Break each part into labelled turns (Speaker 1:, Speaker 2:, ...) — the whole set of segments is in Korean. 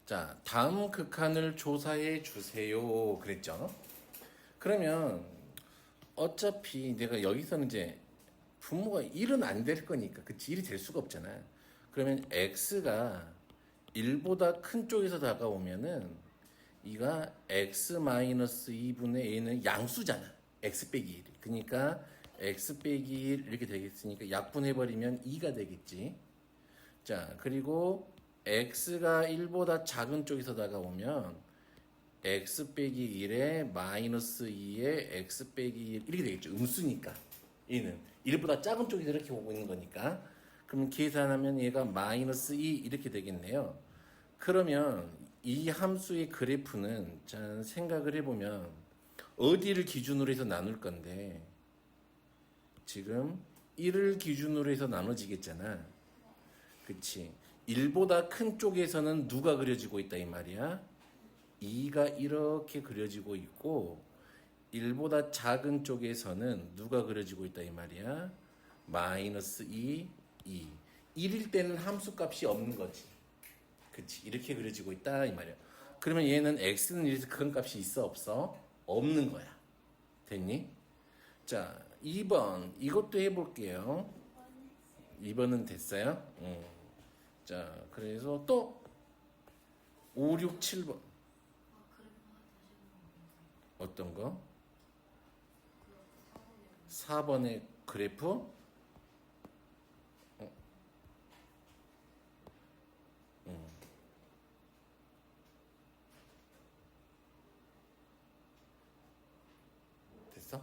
Speaker 1: 자, 다음 극한을 조사해 주세요. 그랬죠? 그러면 어차피 내가 여기서는 이제 분모가 1은 안 될 거니까, 그치? 1이 될 수가 없잖아. 그러면 x가 1보다 큰 쪽에서 다가오면은 이가 x-2분의 a는 양수잖아. x 빼기 1. 그러니까 x 빼기 1 이렇게 되겠으니까 약분해버리면 2가 되겠지. 자, 그리고 x가 1보다 작은 쪽에서 다가오면 x 빼기 1에 마이너스 2에 x 빼기 1 이렇게 되겠죠. 음수니까. 얘는 1보다 작은 쪽에서 이렇게 오고 있는 거니까. 그럼 계산하면 얘가 마이너스 2 이렇게 되겠네요. 그러면 이 함수의 그래프는 자 생각을 해보면 어디를 기준으로 해서 나눌 건데 지금 1을 기준으로 해서 나눠지겠잖아. 그치? 1보다 큰 쪽에서는 누가 그려지고 있다 이 말이야? 2가 이렇게 그려지고 있고 1보다 작은 쪽에서는 누가 그려지고 있다 이 말이야? 마이너스 2, 2. 1일 때는 함수값이 없는 거지. 그치? 이렇게 그려지고 있다 이 말이야. 그러면 얘는 x는 1에서 큰 값이 있어 없어? 없는 거야. 됐니? 자, 2번 이것도 해볼게요. 2번은 됐어요? 자, 그래서 또 5, 6, 7번 어떤 거? 4번의 그래프? 됐어?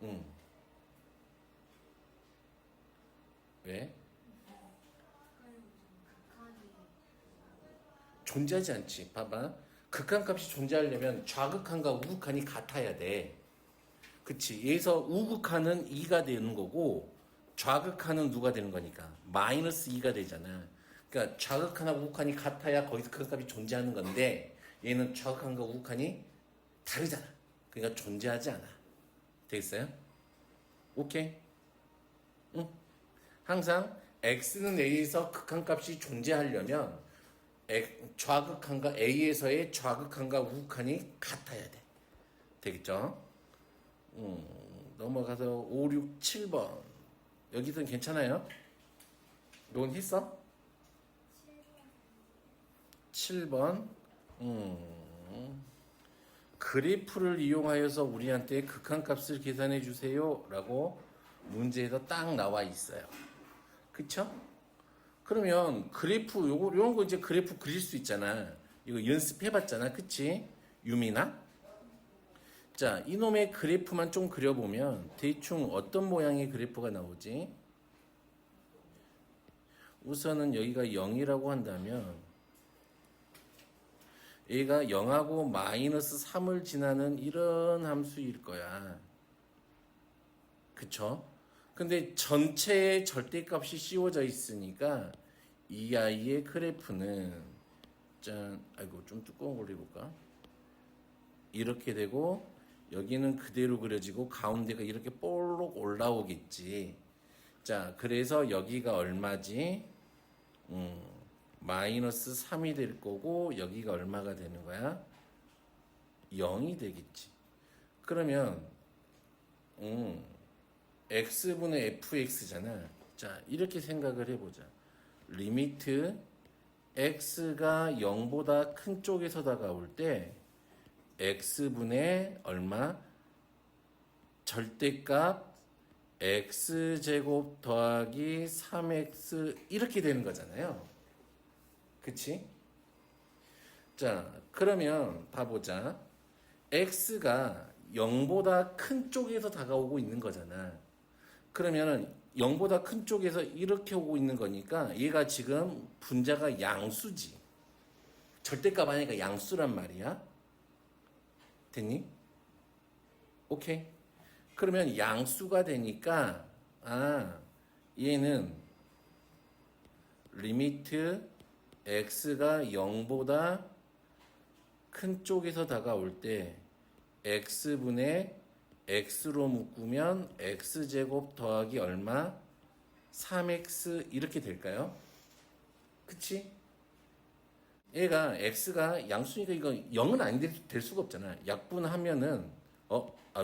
Speaker 1: 응. 왜? 존재하지 않지. 봐봐. 극한값이 존재하려면 좌극한과 우극한이 같아야 돼. 그치. 여기서 우극한은 2가 되는 거고 좌극한은 누가 되는 거니까 마이너스 2가 되잖아. 그러니까 좌극한하고 우극한이 같아야 거기서 극한값이 존재하는 건데 얘는 좌극한과 우극한이 다르잖아. 그러니까 존재하지 않아. 되겠어요? 오케이? 응? 항상 x는 a에서 극한값이 존재하려면 좌극한과 a에서의 좌극한과 우극한이 같아야 돼. 되겠죠? 넘어가서 5, 6, 7번. 여기선 괜찮아요? 넌 했어? 7번. 그래프를 이용하여서 우리한테 극한값을 계산해 주세요. 라고 문제에서 딱 나와 있어요. 그쵸? 그러면 그래프, 요런 거 이제 그래프 그릴 수 있잖아. 이거 연습해봤잖아. 그치? 유미나? 자, 이놈의 그래프만 좀 그려보면 대충 어떤 모양의 그래프가 나오지? 우선은 여기가 0이라고 한다면 얘가 0하고 마이너스 3을 지나는 이런 함수일 거야. 그쵸? 근데 전체의 절대값이 씌워져 있으니까 이 아이의 그래프는 짠, 아이고 좀 두꺼운 걸 해볼까? 이렇게 되고 여기는 그대로 그려지고 가운데가 이렇게 볼록 올라오겠지. 자, 그래서 여기가 얼마지? 마이너스 3이 될 거고 여기가 얼마가 되는 거야? 0이 되겠지. 그러면 x분의 fx잖아. 자, 이렇게 생각을 해보자. 리미트 x가 0보다 큰 쪽에서 다가올 때 x분의 얼마? 절대값 x제곱 더하기 3x 이렇게 되는 거잖아요. 그치? 자, 그러면 봐보자. x가 0보다 큰 쪽에서 다가오고 있는 거잖아. 그러면은 0보다 큰 쪽에서 이렇게 오고 있는 거니까 얘가 지금 분자가 양수지. 절대값 아니니까 양수란 말이야. 됐니? 오케이. 그러면 양수가 되니까 얘는 리미트 x가 0보다 큰 쪽에서 다가올 때 x분의 x로 묶으면 x제곱 더하기 얼마? 3x 이렇게 될까요? 그치? 얘가 x가 양수니까 이거 0은 안 될 수가 없잖아. 약분하면은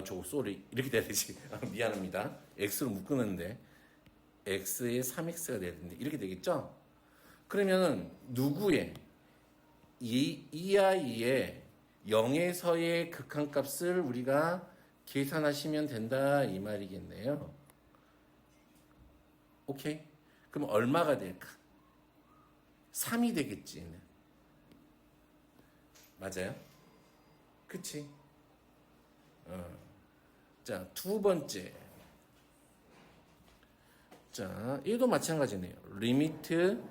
Speaker 1: 저거 쏘리 이렇게 돼야 되지. 미안합니다. x로 묶었는데 x에 3x가 돼야 되는데 이렇게 되겠죠? 그러면은 누구의 이 아이의 0에서의 극한값을 우리가 계산하시면 된다 이 말이겠네요. 오케이? 그럼 얼마가 될까? 3이 되겠지. 맞아요? 그치? 자, 두 번째. 자, 얘도 마찬가지네요. 리미트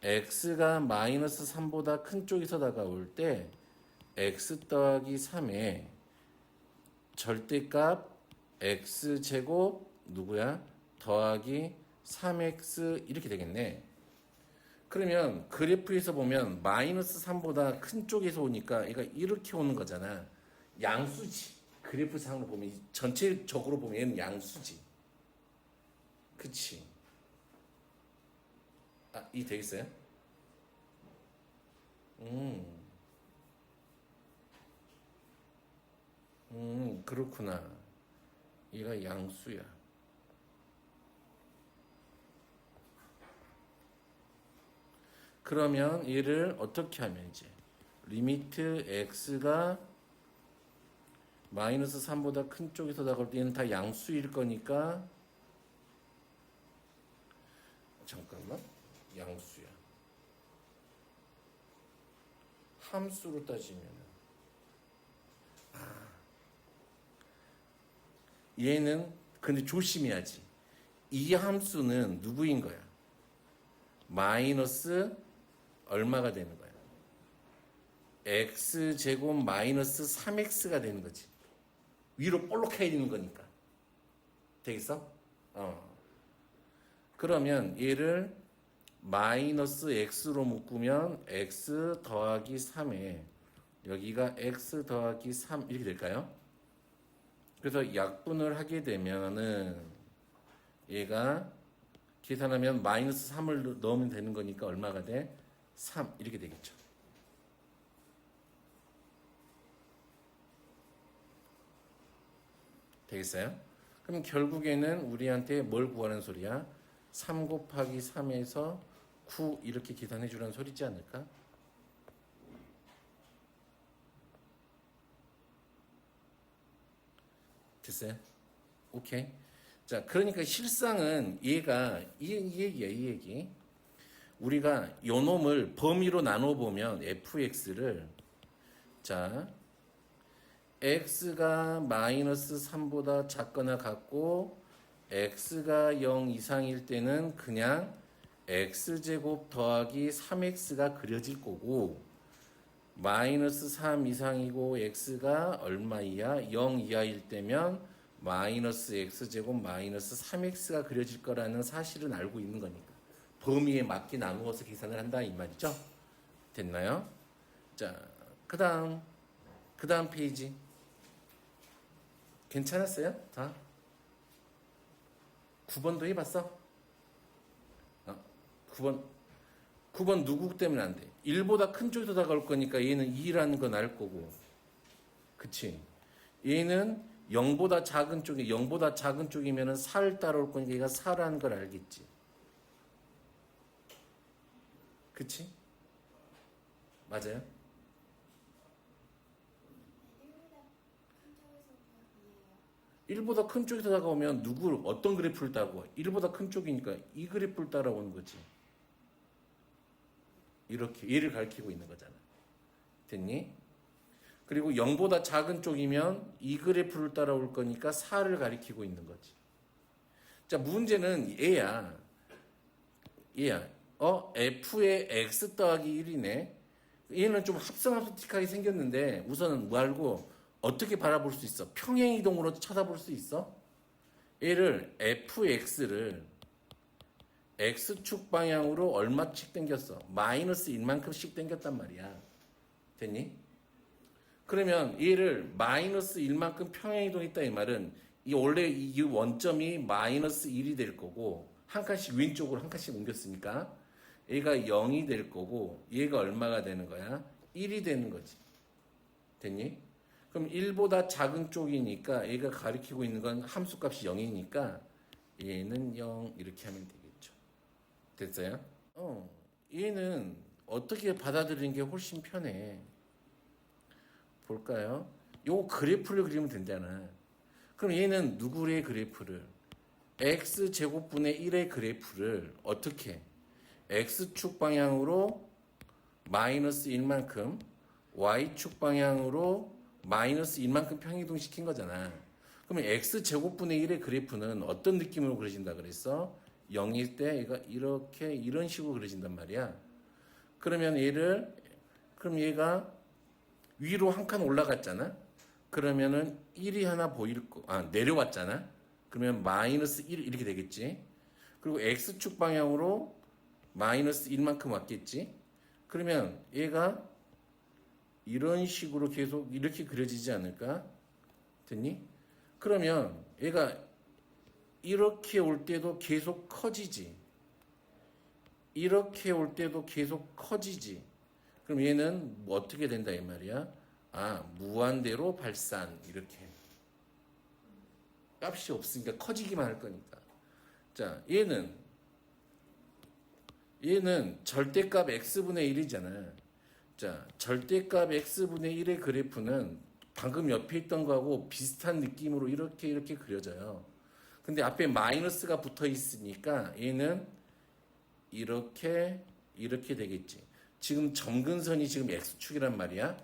Speaker 1: x가 마이너스 3보다 큰 쪽에서 다가올 때 x 더하기 3에 절대값 x제곱 누구야? 더하기 3x 이렇게 되겠네. 그러면 그래프에서 보면 마이너스 3보다 큰 쪽에서 오니까 얘가 이렇게 오는 거잖아. 양수지. 그래프상으로 보면 전체적으로 보면 얘는 양수지. 그치? 이 되겠어요? 그렇구나. 얘가 양수야. 그러면 얘를 어떻게 하면 이제 리미트 x가 마이너스 3보다 큰 쪽에서 다가올 때 얘는 다 양수일 거니까 잠깐만 양수야. 함수로 따지면 얘는 근데 조심해야지. 이 함수는 누구인 거야? 마이너스 얼마가 되는 거야? x제곱 마이너스 3x가 되는 거지. 위로 볼록해야 되는 거니까. 되겠어? 그러면 얘를 마이너스 x로 묶으면 x 더하기 3에 여기가 x 더하기 3 이렇게 될까요? 그래서 약분을 하게 되면은 얘가 계산하면 마이너스 3을 넣으면 되는 거니까 얼마가 돼? 3 이렇게 되겠죠. 되겠어요? 그럼 결국에는 우리한테 뭘 구하는 소리야? 3 곱하기 3에서 9 이렇게 계산해 주라는 소리지 않을까? 됐어요? 오케이. 자, 그러니까 실상은 얘가 이 얘기야, 이 얘기. 우리가 요 놈을 범위로 나눠 보면 fx를 자, x가 마이너스 3보다 작거나 같고 x가 0 이상일 때는 그냥 x제곱 더하기 3x가 그려질 거고 마이너스 3 이상이고 x가 얼마이야? 0 이하일 때면 마이너스 x제곱 마이너스 3x가 그려질 거라는 사실은 알고 있는 거니까 범위에 맞게 나누어서 계산을 한다 이 말이죠. 됐나요? 자, 그 다음 페이지 괜찮았어요? 다? 9번도 해봤어? 9번 누구 때문에 안 돼? 1보다 큰 쪽에서 다가올 거니까 얘는 2라는 건 알 거고 그치? 얘는 0보다 작은 쪽이면은 4를 따라올 거니까 얘가 4라는 걸 알겠지? 그치? 맞아요? 1보다 큰 쪽에서 다가오면 어떤 그래프를 따고 1보다 큰 쪽이니까 이 그래프를 따라오는 거지. 이렇게 얘를 가리키고 있는 거잖아. 됐니? 그리고 0보다 작은 쪽이면 이 그래프를 따라올 거니까 4를 가리키고 있는 거지. 자, 문제는 얘야. f의 x 더하기 1이네. 얘는 좀 합성합성틱하게 생겼는데 우선은 뭐 알고 어떻게 바라볼 수 있어? 평행이동으로 쳐다볼 수 있어? 얘를 fx를 x축 방향으로 얼마씩 당겼어? 마이너스 1만큼씩 당겼단 말이야. 됐니? 그러면 얘를 마이너스 1만큼 평행이동했다 이 말은 원래 이 원점이 마이너스 1이 될 거고 한 칸씩 왼쪽으로 한 칸씩 옮겼으니까 얘가 0이 될 거고 얘가 얼마가 되는 거야? 1이 되는 거지. 됐니? 그럼 1보다 작은 쪽이니까 얘가 가리키고 있는 건 함수값이 0이니까 얘는 0 이렇게 하면 되겠죠. 됐어요? 얘는 어떻게 받아들이는 게 훨씬 편해. 볼까요? 요 그래프를 그리면 된잖아. 그럼 얘는 누구의 그래프를? x제곱분의 1의 그래프를 어떻게? x축 방향으로 마이너스 1만큼 y축 방향으로 마이너스 1만큼 평이동 시킨 거잖아. 그러면 x제곱분의 1의 그래프는 어떤 느낌으로 그려진다 그랬어? 0일 때 얘가 이렇게 이런 식으로 그려진단 말이야. 그러면 그럼 얘가 위로 한 칸 올라갔잖아. 그러면은 1이 하나 내려왔잖아. 그러면 마이너스 1 이렇게 되겠지. 그리고 x축 방향으로 마이너스 1만큼 왔겠지. 그러면 얘가 이런 식으로 계속 이렇게 그려지지 않을까? 됐니? 그러면 얘가 이렇게 올 때도 계속 커지지. 이렇게 올 때도 계속 커지지. 그럼 얘는 뭐 어떻게 된다 이 말이야? 무한대로 발산 이렇게. 값이 없으니까 커지기만 할 거니까. 자, 얘는 절대값 x분의 1이잖아. 자, 절대값 x분의 1의 그래프는 방금 옆에 있던 거하고 비슷한 느낌으로 이렇게 그려져요. 근데 앞에 마이너스가 붙어 있으니까 얘는 이렇게 되겠지. 지금 점근선이 지금 x축이란 말이야.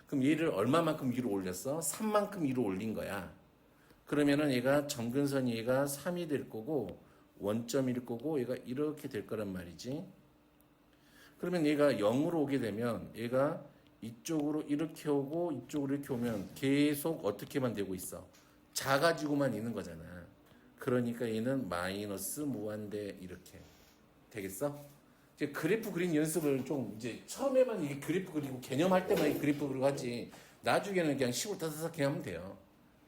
Speaker 1: 그럼 얘를 얼마만큼 위로 올렸어? 3만큼 위로 올린 거야. 그러면은 얘가 점근선이 얘가 3이 될 거고 원점일 거고 얘가 이렇게 될 거란 말이지. 그러면 얘가 0으로 오게 되면 얘가 이쪽으로 이렇게 오고 이쪽으로 이렇게 오면 계속 어떻게만 되고 있어? 작아지고만 있는 거잖아. 그러니까 얘는 마이너스 무한대 이렇게 되겠어? 이제 그래프 그린 연습을 좀 이제 처음에만 이 그래프 그리고 개념할 때만 이 그래프 그리고 하지 나중에는 그냥 시골 따사삭 그냥 하면 돼요.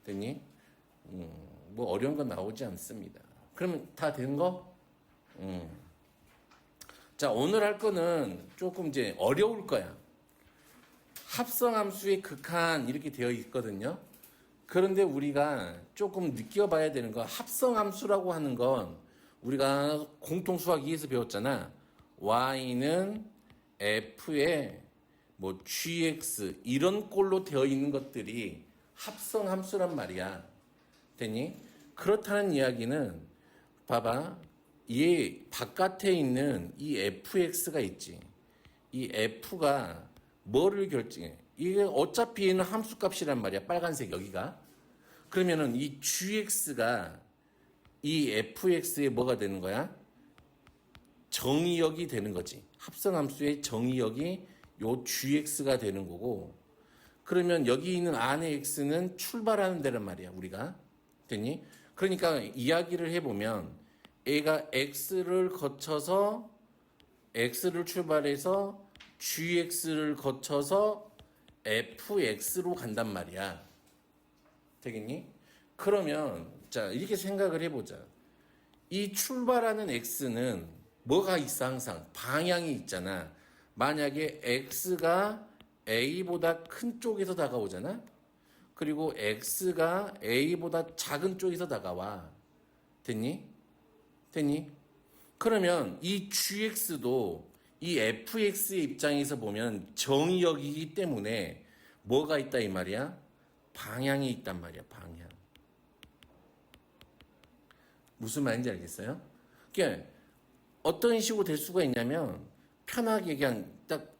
Speaker 1: 됐니? 뭐 어려운 건 나오지 않습니다. 그러면 다 된 거? 자, 오늘 할 거는 조금 이제 어려울 거야. 합성함수의 극한 이렇게 되어 있거든요. 그런데 우리가 조금 느껴봐야 되는 거, 합성함수라고 하는 건 우리가 공통 수학 2에서 배웠잖아. y는 f에 뭐 gx 이런 꼴로 되어 있는 것들이 합성함수란 말이야. 됐니? 그렇다는 이야기는 봐봐. 얘 바깥에 있는 이 fx가 있지. 이 f가 뭐를 결정해? 이게 어차피 얘는 함수값이란 말이야. 빨간색 여기가. 그러면은 이 gx가 이 fx의 뭐가 되는 거야? 정의역이 되는 거지. 합성함수의 정의역이 요 gx가 되는 거고. 그러면 여기 있는 안에 x는 출발하는 데란 말이야. 우리가. 됐니? 그러니까 이야기를 해보면 얘가 x를 출발해서 gx를 거쳐서 fx로 간단 말이야. 되겠니? 그러면 자 이렇게 생각을 해보자. 이 출발하는 x는 뭐가 있어? 항상 방향이 있잖아. 만약에 x가 a보다 큰 쪽에서 다가오잖아. 그리고 x가 a보다 작은 쪽에서 다가와. 됐니? 그러면 이 gx도 이 fx의 입장에서 보면 정의역이기 때문에 뭐가 있다 이 말이야? 방향이 있단 말이야. 방향. 무슨 말인지 알겠어요? 그러니까 어떤 식으로 될 수가 있냐면 편하게 그냥 딱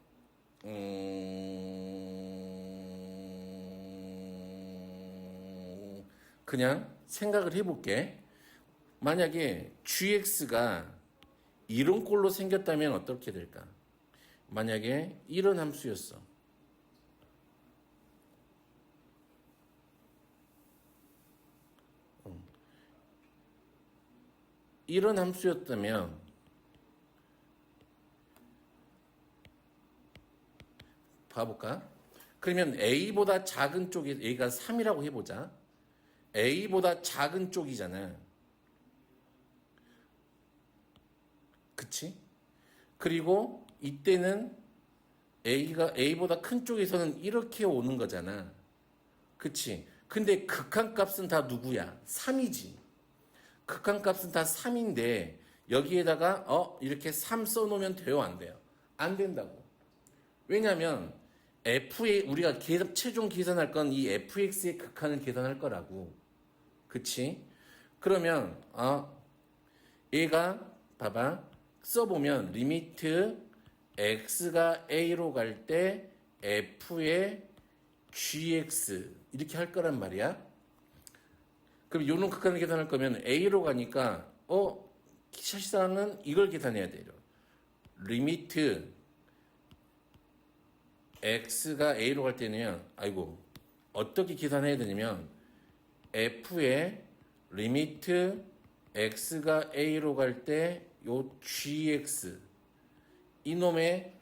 Speaker 1: 그냥 생각을 해볼게. 만약에 gx가 이런 꼴로 생겼다면 어떻게 될까? 만약에 이런 함수였어. 이런 함수였다면 봐볼까? 그러면 a보다 작은 쪽이 a가 3이라고 해보자. a보다 작은 쪽이잖아. 그치? 그리고 이때는 a가 a보다 큰 쪽에서는 이렇게 오는 거잖아. 그치? 근데 극한값은 다 누구야? 3이지. 극한값은 다 3인데 여기에다가 이렇게 3 써놓으면 돼요? 안 돼요? 안 된다고. 왜냐면 f의 우리가 최종 계산할 건 이 fx의 극한을 계산할 거라고. 그치? 그러면 얘가 봐봐. 써보면 리미트 x가 a로 갈 때 f의 gx 이렇게 할 거란 말이야. 그럼 요런 극한을 계산할 거면 a로 가니까 사실상은 이걸 계산해야 돼요. 리미트 x가 a로 갈 때는 어떻게 계산해야 되냐면 f의 리미트 x가 a로 갈 때 요 gx 이놈의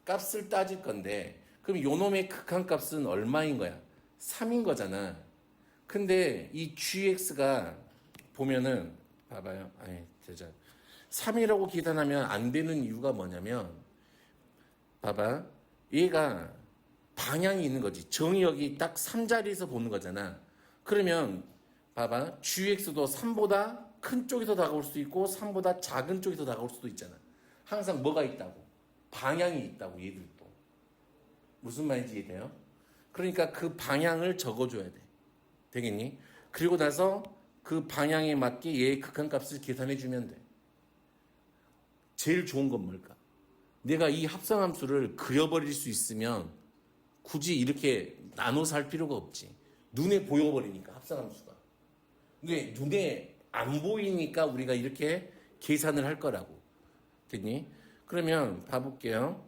Speaker 1: 값을 따질 건데 그럼 요놈의 극한값은 얼마인 거야? 3인 거잖아. 근데 이 gx가 보면은 봐봐요. 3이라고 계산하면 안 되는 이유가 뭐냐면 봐봐. 얘가 방향이 있는 거지. 정의역이 딱 3자리에서 보는 거잖아. 그러면 봐봐. gx도 3보다 큰 쪽에서 다가올 수도 있고 3보다 작은 쪽에서 다가올 수도 있잖아. 항상 뭐가 있다고? 방향이 있다고 얘들도. 무슨 말인지 이해돼요? 그러니까 그 방향을 적어줘야 돼. 되겠니? 그리고 나서 그 방향에 맞게 얘의 극한값을 계산해주면 돼. 제일 좋은 건 뭘까? 내가 이 합성함수를 그려버릴 수 있으면 굳이 이렇게 나눠서 할 필요가 없지. 눈에 보여버리니까 합성함수가. 근데 눈에 안 보이니까 우리가 이렇게 계산을 할 거라고. 됐니? 그러면 봐볼게요.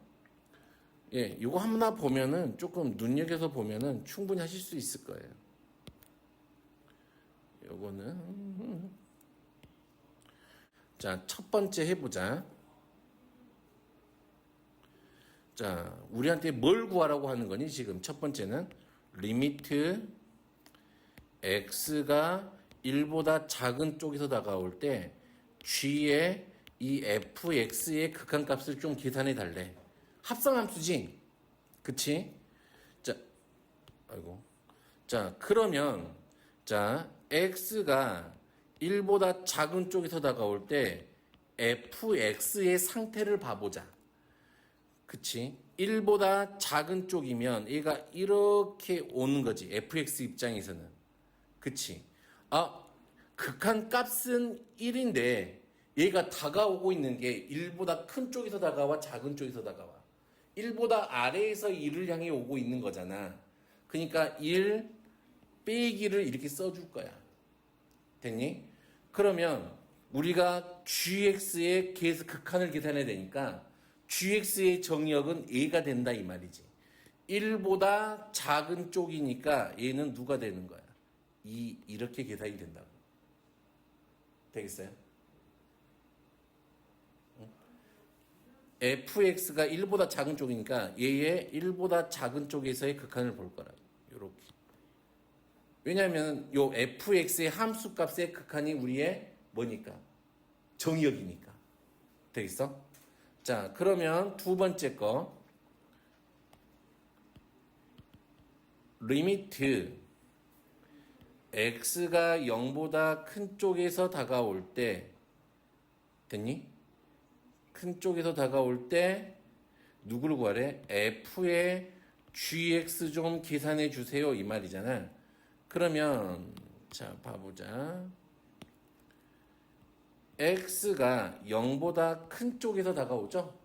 Speaker 1: 요거 하나 보면은 조금 눈여겨서 보면은 충분히 하실 수 있을 거예요. 요거는 자, 첫 번째 해보자. 자, 우리한테 뭘 구하라고 하는 거니? 지금 첫 번째는 리미트 x가 1보다 작은 쪽에서 다가올 때 g의 이 fx의 극한값을 좀 계산해 달래. 합성함수지? 그치? 자, 그러면 자, x가 1보다 작은 쪽에서 다가올 때 fx의 상태를 봐보자. 그치? 1보다 작은 쪽이면 얘가 이렇게 오는 거지. fx 입장에서는. 그치? 극한 값은 1인데 얘가 다가오고 있는 게 1보다 큰 쪽에서 다가와 작은 쪽에서 다가와. 1보다 아래에서 1을 향해 오고 있는 거잖아. 그러니까 1 빼기를 이렇게 써줄 거야. 됐니? 그러면 우리가 gx의 극한을 계산해야 되니까 gx의 정의역은 a가 된다 이 말이지. 1보다 작은 쪽이니까 얘는 누가 되는 거야? 이렇게 계산이 된다고. 되겠어요? fx가 1보다 작은 쪽이니까 얘의 1보다 작은 쪽에서의 극한을 볼 거라고. 요렇게. 왜냐하면 요 fx의 함수값의 극한이 우리의 뭐니까? 정의역이니까. 되겠어? 자, 그러면 두 번째 거. 리미트 x가 0보다 큰 쪽에서 다가올 때 됐니? 큰 쪽에서 다가올 때 누구를 구하래? f의 gx 좀 계산해 주세요 이 말이잖아. 그러면 자 봐보자. x가 0보다 큰 쪽에서 다가오죠?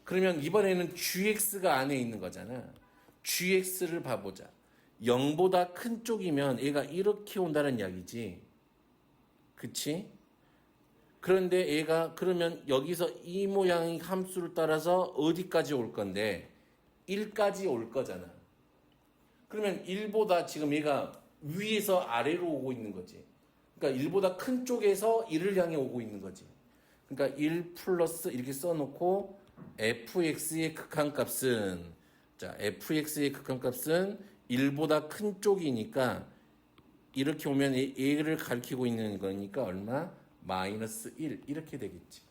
Speaker 1: 그러면 이번에는 gx가 안에 있는 거잖아. gx를 봐보자. 0보다 큰 쪽이면 얘가 이렇게 온다는 이야기지. 그치? 그런데 얘가 그러면 여기서 이 모양의 함수를 따라서 어디까지 올 건데 1까지 올 거잖아. 그러면 1보다 지금 얘가 위에서 아래로 오고 있는 거지. 그러니까 1보다 큰 쪽에서 1을 향해 오고 있는 거지. 그러니까 1 플러스 이렇게 써놓고 fx의 극한값은 자 fx의 극한값은 1보다 큰 쪽이니까 이렇게 오면 얘를 가리키고 있는 거니까 얼마? 마이너스 1 이렇게 되겠지.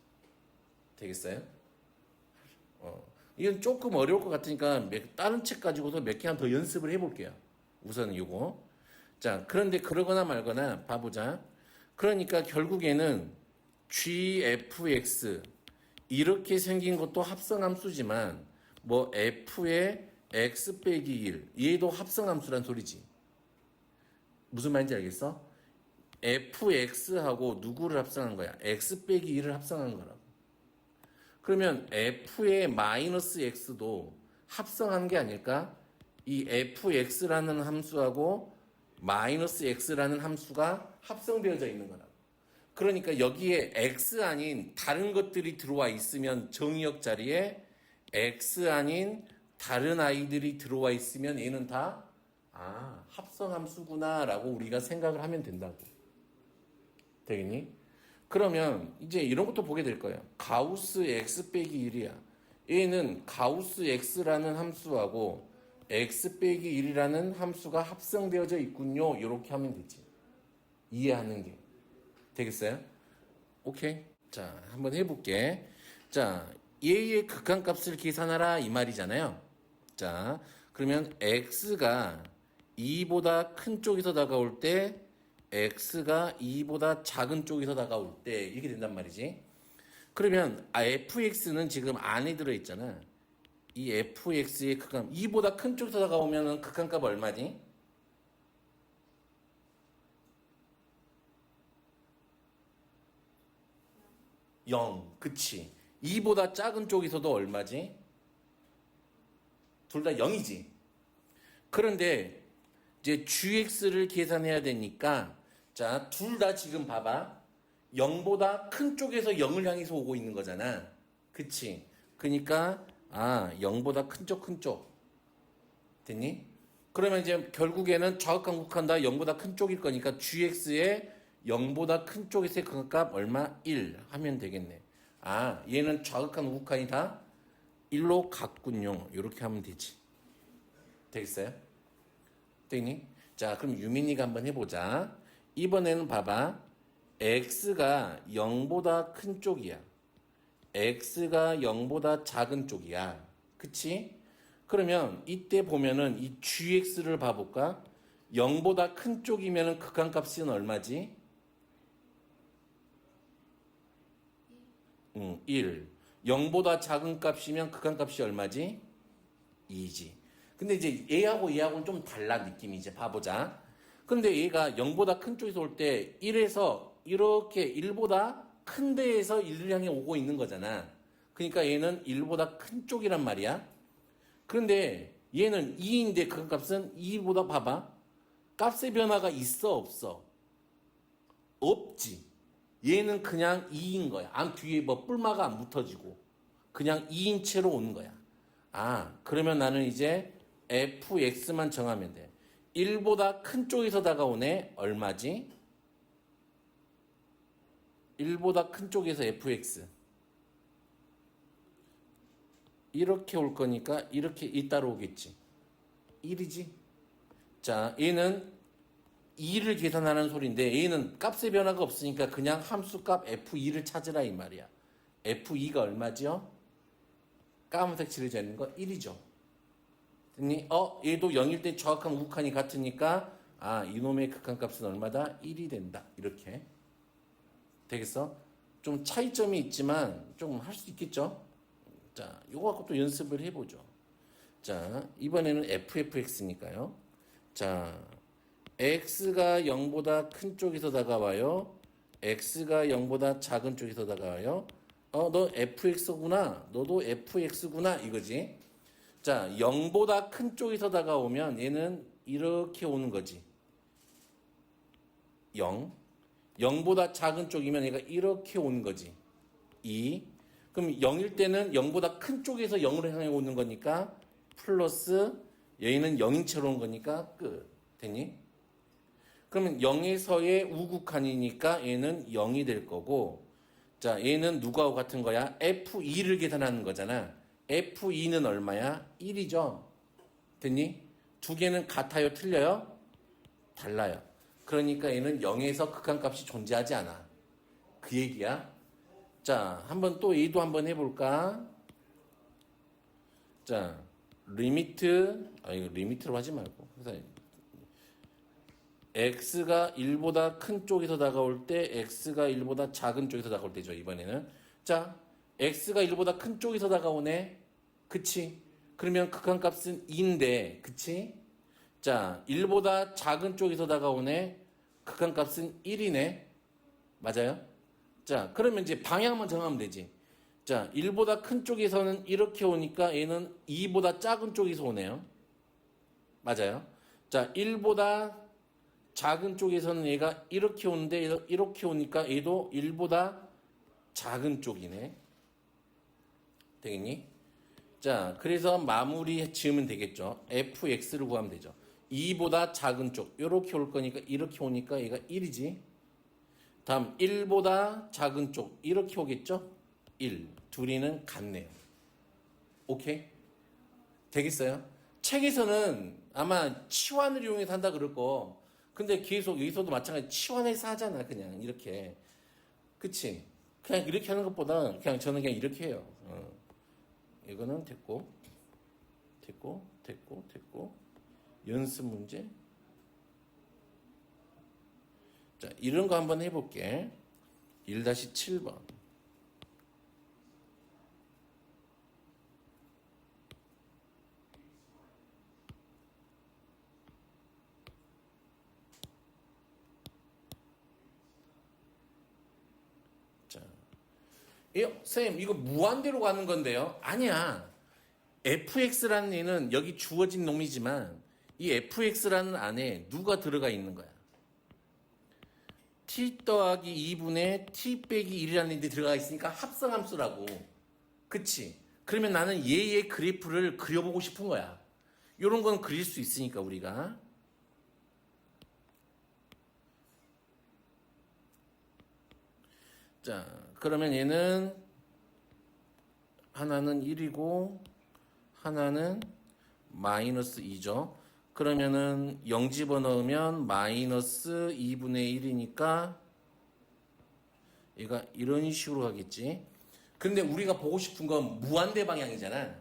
Speaker 1: 되겠어요? 이건 조금 어려울 것 같으니까 다른 책 가지고서 몇 개만 더 연습을 해볼게요. 우선 이거. 자, 그런데 그러거나 말거나 봐보자. 그러니까 결국에는 gfx 이렇게 생긴 것도 합성함수지만 뭐 f의 x 빼기 1 얘도 합성함수란 소리지. 무슨 말인지 알겠어? fx하고 누구를 합성한 거야? x 빼기 1을 합성한 거라고. 그러면 f의 마이너스 x도 합성한 게 아닐까? 이 fx라는 함수하고 마이너스 x라는 함수가 합성되어져 있는 거라고. 그러니까 여기에 x 아닌 다른 것들이 들어와 있으면 정의역 자리에 x 아닌 다른 아이들이 들어와 있으면 얘는 다 합성함수구나 라고 우리가 생각을 하면 된다고. 되겠니? 그러면 이제 이런 것도 보게 될 거예요. 가우스 x 빼기 1이야. 얘는 가우스 x라는 함수하고 x 빼기 1이라는 함수가 합성되어져 있군요. 이렇게 하면 되지. 이해하는 게. 되겠어요? 오케이. 자, 한번 해볼게. 자, 얘의 극한값을 계산하라 이 말이잖아요. 자, 그러면 x가 2보다 큰 쪽에서 다가올 때 x가 2보다 작은 쪽에서 다가올 때 이렇게 된단 말이지. 그러면 fx는 지금 안에 들어있잖아. 이 fx의 극한 2보다 큰 쪽에서 다가오면 극한값 얼마지? 0. 그치. 2보다 작은 쪽에서도 얼마지? 둘 다 0이지. 그런데 이제 gx를 계산해야 되니까 자, 둘 다 지금 봐봐. 0보다 큰 쪽에서 0을 향해서 오고 있는 거잖아. 그치? 그러니까 0보다 큰 쪽. 됐니? 그러면 이제 결국에는 좌극한 극한다 0보다 큰 쪽일 거니까 gx의 0보다 큰 쪽에서의 극한값 얼마? 1 하면 되겠네. 얘는 좌극한 우극한이 다 1로 같군요. 이렇게 하면 되지. 되겠어요? 되니? 자, 그럼 유민이가 한번 해보자. 이번에는 봐봐. x가 0보다 큰 쪽이야. x가 0보다 작은 쪽이야. 그치? 그러면 이때 보면은 이 gx를 봐볼까? 0보다 큰 쪽이면은 극한값은 얼마지? 1. 0보다 작은 값이면 극한값이 얼마지? 2지. 근데 이제 얘하고는 좀 달라 느낌이 이제 봐보자. 근데 얘가 0보다 큰 쪽에서 올 때 1에서 이렇게 1보다 큰 데에서 1을 향해 오고 있는 거잖아. 그러니까 얘는 1보다 큰 쪽이란 말이야. 그런데 얘는 2인데 극한값은 2보다 봐봐. 값의 변화가 있어 없어? 없지. 얘는 그냥 2인 거야. 뒤에 뭐 뿔마가 안 붙어지고 그냥 2인 채로 오는 거야. 그러면 나는 이제 fx만 정하면 돼. 1보다 큰 쪽에서 다가오네. 얼마지? 1보다 큰 쪽에서 fx. 이렇게 올 거니까 이렇게 잇따라 오겠지. 1이지. 자, 얘는 2를 계산하는 소리인데 얘는 값의 변화가 없으니까 그냥 함수값 f2를 찾으라 이 말이야. f2가 얼마죠? 까만색 칠해져 있는 거 1이죠. 됐니? 얘도 0일 때 정확한 우극한이 같으니까 이놈의 극한값은 얼마다? 1이 된다. 이렇게 되겠어? 좀 차이점이 있지만 좀 할 수 있겠죠? 자, 요거 갖고 또 연습을 해보죠. 자, 이번에는 fx니까요. 자, x가 0보다 큰 쪽에서 다가와요. x가 0보다 작은 쪽에서 다가와요. 너 fx구나. 너도 fx구나. 이거지. 자, 0보다 큰 쪽에서 다가오면 얘는 이렇게 오는 거지. 0. 0보다 작은 쪽이면 얘가 이렇게 오는 거지. 2. 그럼 0일 때는 0보다 큰 쪽에서 0으로 향해 오는 거니까 플러스 얘는 0인 채로 오는 거니까 끝. 됐니? 그러면 0에서의 우극한이니까 얘는 0이 될 거고, 자, 얘는 누구하고 같은 거야? F2를 계산하는 거잖아. F2는 얼마야? 1이죠. 됐니? 두 개는 같아요? 틀려요? 달라요. 그러니까 얘는 0에서 극한값이 존재하지 않아. 그 얘기야. 자, 한번 또 얘도 한번 해볼까? 자, 리미트, 이거 리미트로 하지 말고. 그래서 x가 1보다 큰 쪽에서 다가올 때, x가 1보다 작은 쪽에서 다가올 때죠, 이번에는. 자, x가 1보다 큰 쪽에서 다가오네. 그치? 그러면 극한값은 2인데, 그치? 자, 1보다 작은 쪽에서 다가오네. 극한값은 1이네. 맞아요? 자, 그러면 이제 방향만 정하면 되지. 자, 1보다 큰 쪽에서는 이렇게 오니까 얘는 2보다 작은 쪽에서 오네요. 맞아요? 자, 1보다 작은 쪽에서는 얘가 이렇게 오는데 이렇게 오니까 얘도 1보다 작은 쪽이네. 되겠니? 자, 그래서 마무리 지으면 되겠죠. fx를 구하면 되죠. 2보다 작은 쪽 이렇게 올 거니까 이렇게 오니까 얘가 1이지. 다음 1보다 작은 쪽 이렇게 오겠죠? 1. 둘이는 같네요. 오케이? 되겠어요? 책에서는 아마 치환을 이용해서 한다 그럴 거. 근데 계속 여기서도 마찬가지 치환해서 하잖아. 그냥 이렇게. 그치? 그냥 이렇게 하는 것보다 그냥 저는 그냥 이렇게 해요. 이거는 됐고 연습 문제. 자, 이런 거 한번 해볼게. 1-7번. 자, 쌤, 이거 무한대로 가는 건데요? 아니야. fx라는 얘는 여기 주어진 놈이지만 이 fx라는 안에 누가 들어가 있는 거야? t 더하기 2분의 t 빼기 1이라는 데 들어가 있으니까 합성함수라고. 그치? 그러면 나는 얘의 그래프를 그려보고 싶은 거야. 요런 건 그릴 수 있으니까 우리가. 자, 그러면 얘는 하나는 1이고 하나는 마이너스 2죠. 그러면은 0 집어넣으면 마이너스 2분의 1이니까 얘가 이런 식으로 가겠지. 근데 우리가 보고 싶은 건 무한대 방향이잖아.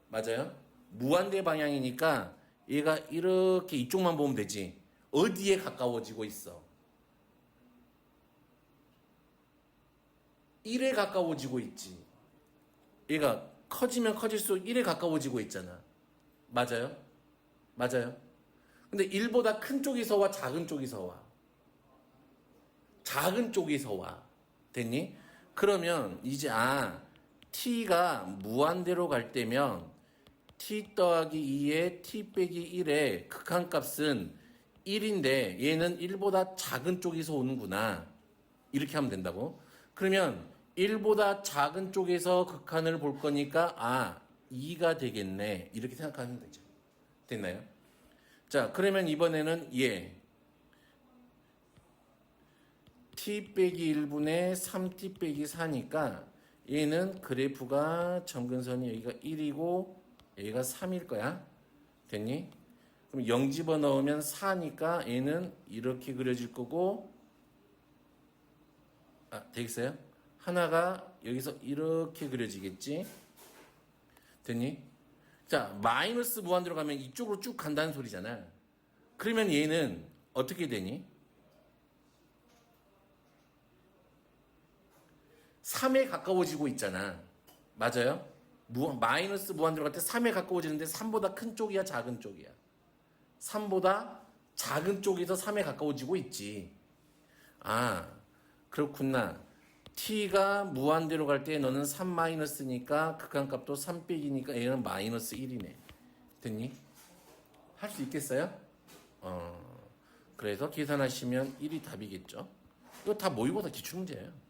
Speaker 1: 맞아요? 무한대 방향이니까 얘가 이렇게 이쪽만 보면 되지. 어디에 가까워지고 있어? 1에 가까워지고 있지. 얘가 커지면 커질수록 1에 가까워지고 있잖아. 맞아요? 맞아요. 근데 1보다 큰 쪽에서 와, 작은 쪽에서 와? 작은 쪽에서 와. 됐니? 그러면 이제 t가 무한대로 갈 때면 t 더하기 2에 t 빼기 1의 극한값은 1인데 얘는 1보다 작은 쪽에서 오는구나. 이렇게 하면 된다고. 그러면 1보다 작은 쪽에서 극한을 볼 거니까 2가 되겠네. 이렇게 생각하면 되죠. 됐나요? 자, 그러면 이번에는 얘 t 빼기 1분의 3t 빼기 4니까 얘는 그래프가 점근선이 여기가 1이고 여기가 3일 거야. 됐니? 그럼 0 집어넣으면 4니까 얘는 이렇게 그려질 거고 되겠어요? 하나가 여기서 이렇게 그려지겠지? 됐니? 자, 마이너스 무한대로 가면 이쪽으로 쭉 간다는 소리잖아. 그러면 얘는 어떻게 되니? 3에 가까워지고 있잖아. 맞아요? 마이너스 무한대로 갈 때 3에 가까워지는데 3보다 큰 쪽이야, 작은 쪽이야? 3보다 작은 쪽에서 3에 가까워지고 있지. 그렇구나. t가 무한대로 갈 때 너는 3 마이너스니까 극한값도 3 빼기니까 얘는 마이너스 1이네. 됐니? 할 수 있겠어요? 그래서 계산하시면 1이 답이겠죠. 이거 다 모의고사 기출문제예요.